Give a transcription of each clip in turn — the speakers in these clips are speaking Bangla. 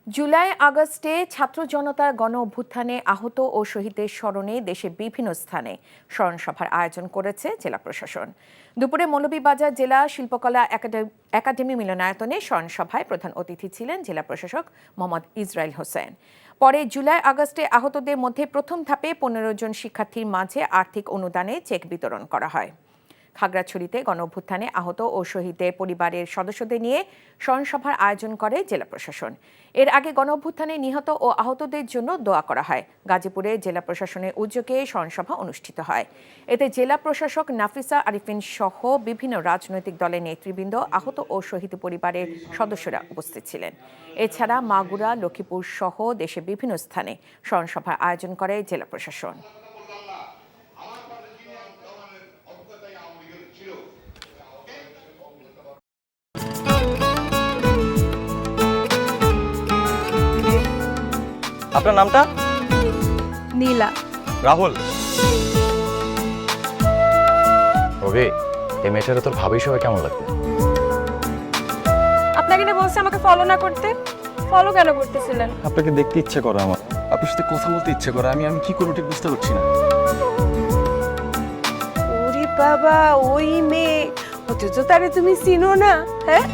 জুলাই আগস্টে ছাত্র জনতার গণ অভ্যুত্থানে আহত ও শহীদদের স্মরণে দেশের বিভিন্ন স্থানে স্মরণসভার আয়োজন করেছে জেলা প্রশাসন। দুপুরে মৌলভীবাজার জেলা শিল্পকলা একাডেমি মিলনায়তনে স্মরণসভায় প্রধান অতিথি ছিলেন জেলা প্রশাসক মোহাম্মদ ইসরাইল হোসেন। পরে জুলাই আগস্টে আহতদের মধ্যে প্রথম ধাপে ১৫ জন শিক্ষার্থীর মাঝে আর্থিক অনুদানে চেক বিতরণ করা হয়। খাগড়াছড়িতে গণ অভ্যুত্থানে আহত ও শহীদদের পরিবারের সদস্যদের নিয়ে স্মরণসভার আয়োজন করে জেলা প্রশাসন। এর আগে গণ অভ্যুত্থানে নিহত ও আহতদের জন্য দোয়া করা হয়। গাজীপুরে জেলা প্রশাসনের উদ্যোগে স্মরণসভা অনুষ্ঠিত হয়। এতে জেলা প্রশাসক নাফিসা আরিফিন সহ বিভিন্ন রাজনৈতিক দলের নেতৃবৃন্দ, আহত ও শহীদ পরিবারের সদস্যরা উপস্থিত ছিলেন। এছাড়া মাগুরা, লক্ষ্মীপুর সহ দেশের বিভিন্ন স্থানে স্মরণসভার আয়োজন করে জেলা প্রশাসন। আপনার নামটা? নীলা। রাহুল। তবে এই মেয়েটারে তোর ভাবি সবাই কেমন লাগবে? আপনাকে না বলছে আমাকে ফলো না করতে? ফলো কেন করতেছিলেন? আপনাকে দেখতে ইচ্ছে করে আমার, আপনার সাথে কথা বলতে ইচ্ছে করে। আমি কি করবো ঠিক বুঝতে পারছি না। ওরে বাবা, ওই মেয়ে, অথচ তারে তুমি চিনো না? হ্যাঁ,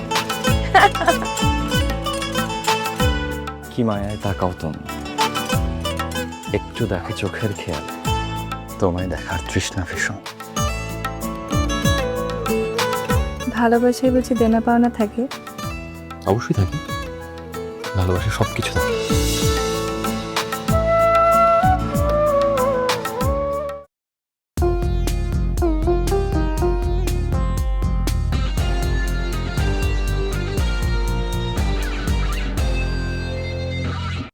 কি মায়ায় তাকাও তুমি, একটু দেখো চোখের খেয়াল, তোমায় দেখার তৃষ্ণা ভীষণ। ভালোবাসায় বুঝি দেনা পাওনা থাকে? অবশ্যই থাকে, ভালোবাসা সবকিছু থাকে।